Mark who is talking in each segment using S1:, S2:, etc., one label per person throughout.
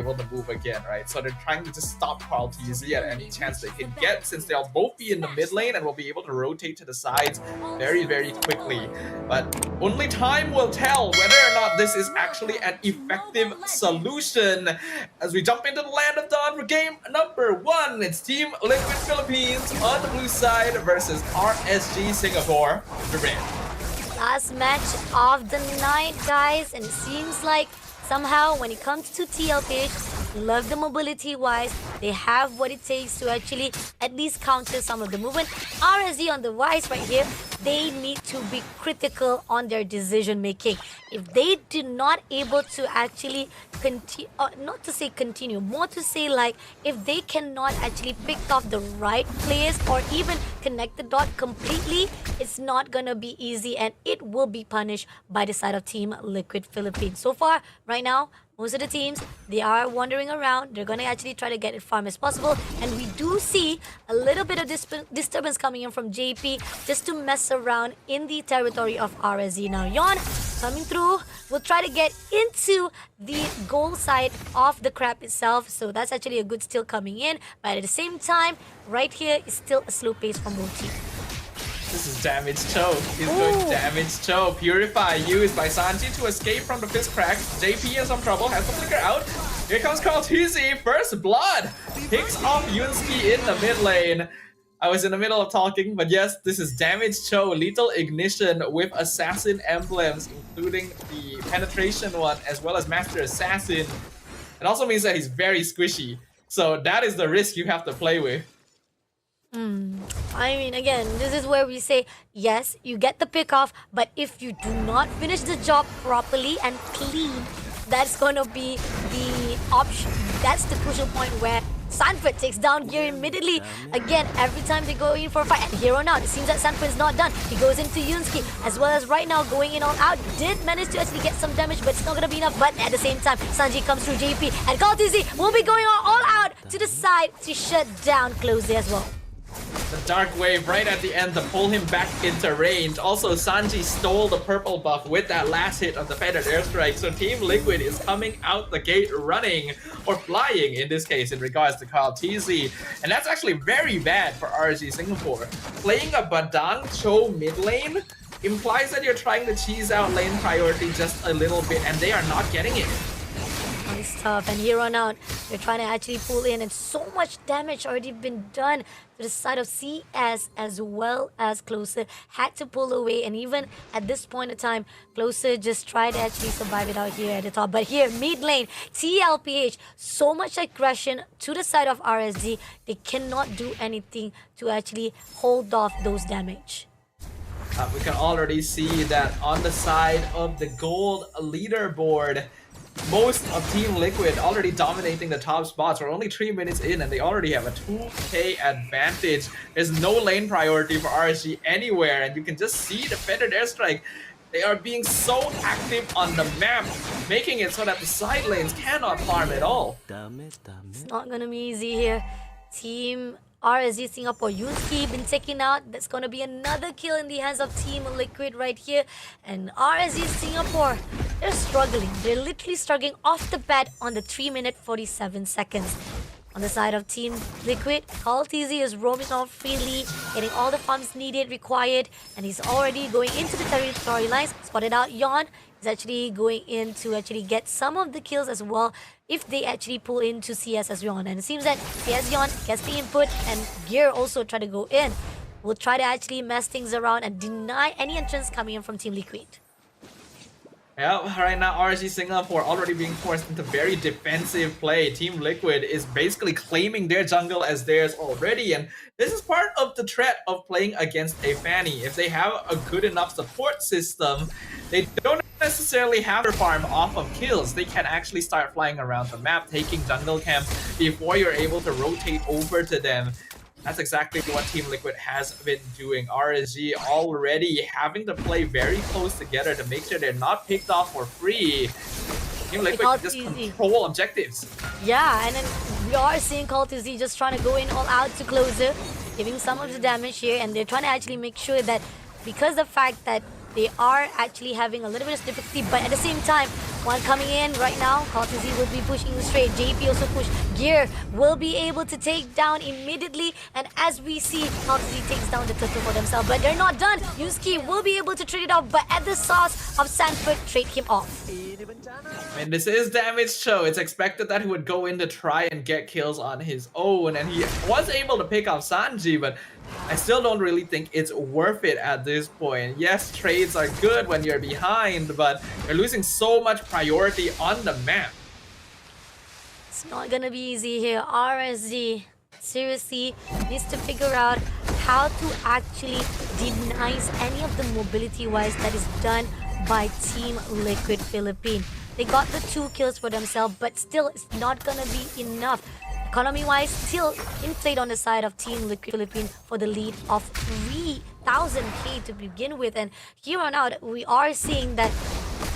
S1: able to move again, right? So they're trying to just stop Carl TZ at any chance they can get, since they'll both be in the mid lane and will be able to rotate to the sides very, very quickly. But only time will tell whether or not this is actually an effective solution. As we jump into the Land of Dawn for game number 1, it's Team Liquid Philippines on the blue side versus RSG Singapore, the red.
S2: Last match of the night, guys, and it seems like somehow when it comes to TLPH, love the mobility wise, they have what it takes to actually at least counter some of the movement. RSG on the rise right here, they need to be critical on their decision making. If they do not able to actually continue, not to say continue, more to say like if they cannot actually pick off the right players or even connect the dot completely, it's not gonna be easy and it will be punished by the side of Team Liquid Philippines. So far, right now, most of the teams, they are wandering around. They're going to actually try to get it farm as possible. And we do see a little bit of disturbance coming in from JP just to mess around in the territory of RSG. Now, Yon coming through will try to get into the goal side of the crab itself. So that's actually a good steal coming in. But at the same time, right here is still a slow pace from both teams.
S1: This is damage choke. He's going damage choke. Purify used by Sanji to escape from the fist crack. JP in some trouble, has the flicker out. Here comes Carl TZ, first blood. Picks off Yunsky in the mid lane. I was in the middle of talking, but yes, this is damage choke, lethal ignition with assassin emblems, including the penetration one as well as master assassin. It also means that he's very squishy. So that is the risk you have to play with.
S2: I mean, again, this is where we say, yes, you get the pick off, but if you do not finish the job properly and clean, that's going to be the option. That's the crucial point where Sanford takes down Gear immediately. Again, every time they go in for a fight, and here on out, it seems that Sanford is not done. He goes into Yunsky, as well as right now going in all out. Did manage to actually get some damage, but it's not going to be enough. But at the same time, Sanji comes through JP, and Carl TZ will be going all out to the side to shut down Close as well.
S1: The dark wave right at the end to pull him back into range. Also, Sanji stole the purple buff with that last hit of the feathered airstrike. So Team Liquid is coming out the gate running, or flying in this case, in regards to Carl TZ. And that's actually very bad for RSG Singapore. Playing a Badang Cho mid lane implies that you're trying to cheese out lane priority just a little bit, and they are not getting it.
S2: It's tough, and here on out, they're trying to actually pull in, and so much damage already been done to the side of CS as well as Closer. Had to pull away, and even at this point in time, Closer just tried to actually survive it out here at the top. But here, mid lane, TLPH, so much aggression to the side of RSG, they cannot do anything to actually hold off those damage.
S1: We can already see that on the side of the gold leaderboard, most of Team Liquid already dominating the top spots. We're only 3 minutes in and they already have a 2k advantage. There's no lane priority for RSG anywhere, and you can just see the feathered airstrike. They are being so active on the map, making it so that the side lanes cannot farm at all.
S2: It's not gonna be easy here. Team RSG Singapore, Yunsky been taken out. That's gonna be another kill in the hands of Team Liquid right here. And RSG Singapore, they're struggling. They're literally struggling off the bat on the 3 minute 47 seconds. On the side of Team Liquid, Carl TZ is roaming off freely, getting all the farms needed, required, and he's already going into the territory lines. Spotted out Yon. He's actually going in to actually get some of the kills as well if they actually pull into CS as Yon. And it seems that CS Yon gets the input, and Gear also try to go in. Will try to actually mess things around and deny any entrance coming in from Team Liquid.
S1: Yeah, right now RSG Singapore already being forced into very defensive play. Team Liquid is basically claiming their jungle as theirs already, and this is part of the threat of playing against a Fanny. If they have a good enough support system, they don't necessarily have to farm off of kills. They can actually start flying around the map, taking jungle camp before you're able to rotate over to them. That's exactly what Team Liquid has been doing. RSG already having to play very close together to make sure they're not picked off for free. Team Liquid can just control objectives.
S2: Yeah, and then we are seeing Carl TZ just trying to go in all out to Closer, giving some of the damage here, and they're trying to actually make sure that because the fact that They are actually having a little bit of difficulty, but at the same time, one coming in right now, Kaltizi will be pushing straight. JP also push. Gear will be able to take down immediately, and as we see, Kaltizi takes down the turtle for themselves, but they're not done. Yusuke will be able to trade it off, but at the source of Sanford, trade him off.
S1: And this is damage show. It's expected that he would go in to try and get kills on his own, and he was able to pick off Sanji, but I still don't really think it's worth it at this point. Yes, trades are good when you're behind, but you're losing so much priority on the map.
S2: It's not gonna be easy here. RSG seriously needs to figure out how to actually deny any of the mobility-wise that is done by Team Liquid Philippines. They got the 2 kills for themselves, but still it's not gonna be enough. Economy-wise, still in played on the side of Team Liquid Philippines for the lead of 3,000k to begin with. And here on out, we are seeing that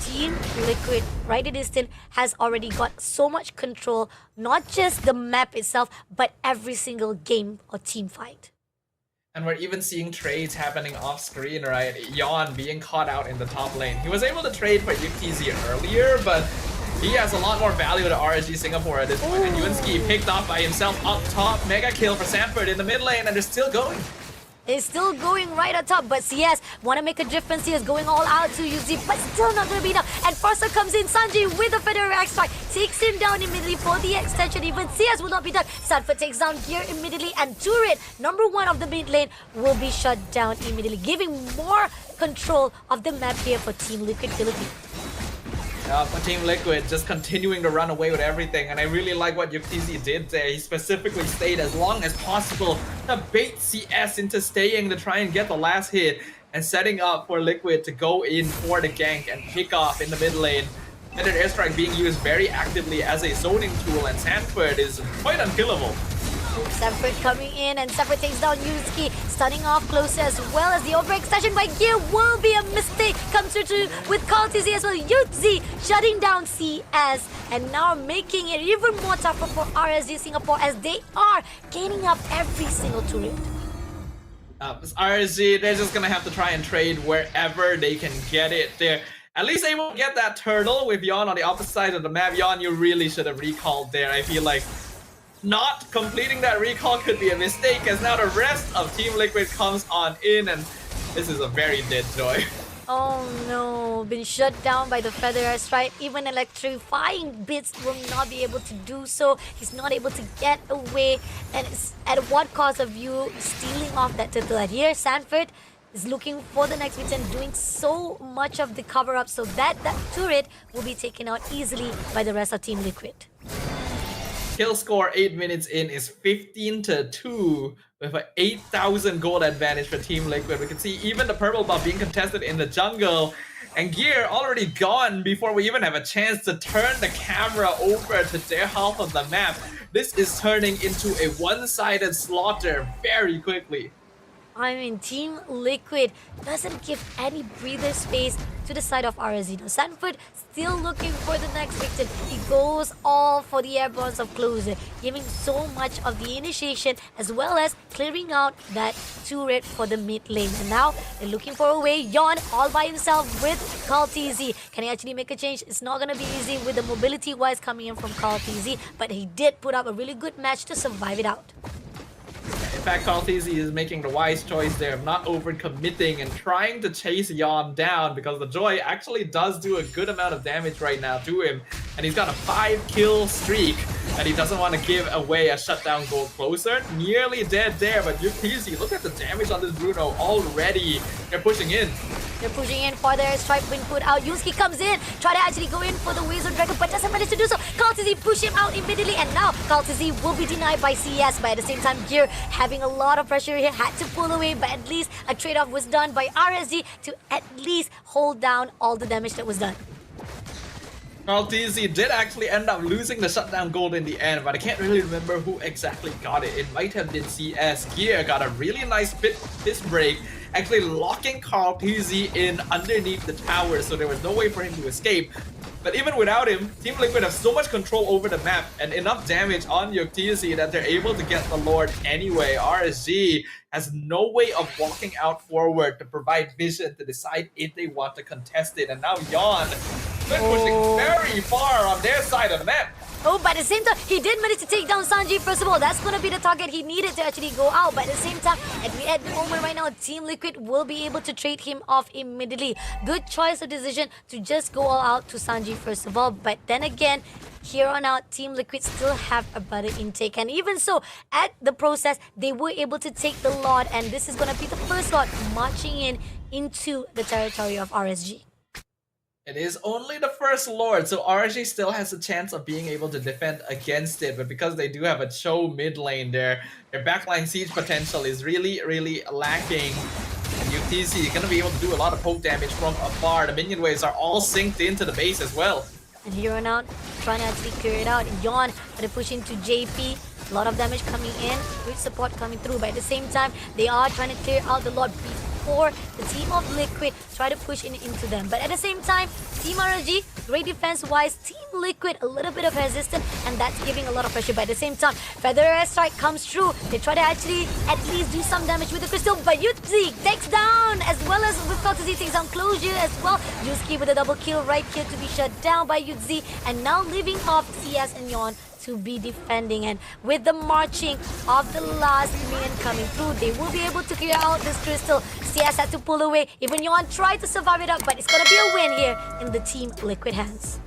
S2: Team Liquid, right at distance, has already got so much control, not just the map itself, but every single game or team fight.
S1: And we're even seeing trades happening off screen, right? Yon being caught out in the top lane. He was able to trade for Yukizi earlier, but he has a lot more value to RSG Singapore at this point. And Yunsky picked off by himself up top. Mega kill for Sanford in the mid lane, and they're still going.
S2: It's still going right on top, but CS want to make a difference here. Is going all out to UZ, but still not going to be enough. And Farsa comes in, Sanji with a Federer X strike, takes him down immediately for the extension. Even CS will not be done. Sanford takes down Gear immediately, and Turret, number 1 of the mid lane, will be shut down immediately, giving more control of the map here for Team Liquid Philippines.
S1: For Team Liquid, just continuing to run away with everything, and I really like what Yukizi did there. He specifically stayed as long as possible to bait CS into staying to try and get the last hit, and setting up for Liquid to go in for the gank and pick off in the mid lane. And an airstrike being used very actively as a zoning tool, and Sanford is quite unkillable.
S2: Sanford coming in, and Sanford takes down Yusuke, stunning off closer, as well as the overextension by Gear will be a mistake. Comes through with Kaltizi as well. Yuzi shutting down CS, and now making it even more tougher for RSG Singapore as they are gaining up every single turret.
S1: RSG, they're just gonna have to try and trade wherever they can get it. They're at least able to get that turtle with Yon on the opposite side of the map. Yon, you really should have recalled there. I feel like not completing that recall could be a mistake, as now the rest of Team Liquid comes on in, and this is a very dead Joy.
S2: Oh no, been shut down by the Feather Strike. Even electrifying bits will not be able to do so. He's not able to get away, and it's at what cost of you stealing off that turtle. And here Sanford is looking for the next bit and doing so much of the cover-up so that turret will be taken out easily by the rest of Team Liquid.
S1: Kill score 8 minutes in is 15-2 with an 8,000 gold advantage for Team Liquid. We can see even the purple buff being contested in the jungle, and Gear already gone before we even have a chance to turn the camera over to their half of the map. This is turning into a one-sided slaughter very quickly.
S2: I mean, Team Liquid doesn't give any breather space to the side of RSG. Now, Sanford still looking for the next victim. He goes all for the airborns of closer, giving so much of the initiation as well as clearing out that turret for the mid lane. And now they're looking for a way. Yon all by himself with Kaltizi. Can he actually make a change? It's not going to be easy with the mobility-wise coming in from Kaltizi, but he did put up a really good match to survive it out.
S1: In fact, Kaltizi is making the wise choice there of not overcommitting and trying to chase Yon down, because the Joy actually does do a good amount of damage right now to him. And he's got a 5-kill streak, and he doesn't want to give away a shutdown goal closer. Nearly dead there, but Yukizi, look at the damage on this Bruno already. They're pushing in.
S2: They're pushing in for their strike being put out. Yusuke comes in, try to actually go in for the Wizard Dragon, but doesn't manage to do so. Kaltizi push him out immediately, and now Kaltizi will be denied by CS. But at the same time, Gear having a lot of pressure here, had to pull away, but at least a trade-off was done by RSG to at least hold down all the damage that was done.
S1: Kaltizi did actually end up losing the shutdown gold in the end, but I can't really remember who exactly got it. It might have been CS. Gear got a really nice fist break, actually locking Kaltizi in underneath the tower, so there was no way for him to escape. But even without him, Team Liquid have so much control over the map and enough damage on Yuktisi that they're able to get the Lord anyway. RSG has no way of walking out forward to provide vision to decide if they want to contest it. And now Yon, they're pushing very far on their side of the map.
S2: Oh, but at the same time, he did manage to take down Sanji. First of all, that's going to be the target he needed to actually go out. But at the same time, at the moment right now, Team Liquid will be able to trade him off immediately. Good choice of decision to just go all out to Sanji first of all. But then again, here on out, Team Liquid still have a better intake. And even so, at the process, they were able to take the Lord. And this is going to be the first Lord marching into the territory of RSG.
S1: It is only the first Lord, so RSG still has a chance of being able to defend against it, but because they do have a Cho mid lane there, their backline siege potential is really lacking. And UTC is going to be able to do a lot of poke damage from afar. The minion waves are all synced into the base as well.
S2: And here on out, trying to actually clear it out. Yon trying to push into JP. A lot of damage coming in, good support coming through, but at the same time, they are trying to clear out the Lord before the team of Liquid try to push into them. But at the same time, Team RSG, great defense-wise, Team Liquid, a little bit of resistance, and that's giving a lot of pressure. But at the same time, Feather Air Strike comes through. They try to actually at least do some damage with the crystal, but Yuzi takes down, as well as we've got to see takes down Closure as well. Yuski with a double kill right here to be shut down by Yuzi, and now leaving off CS and Yon to be defending. And with the marching of the last minion coming through, they will be able to clear out this crystal. CS had to pull away. Even Yon tried to survive it up, but it's gonna be a win here in the Team Liquid hands.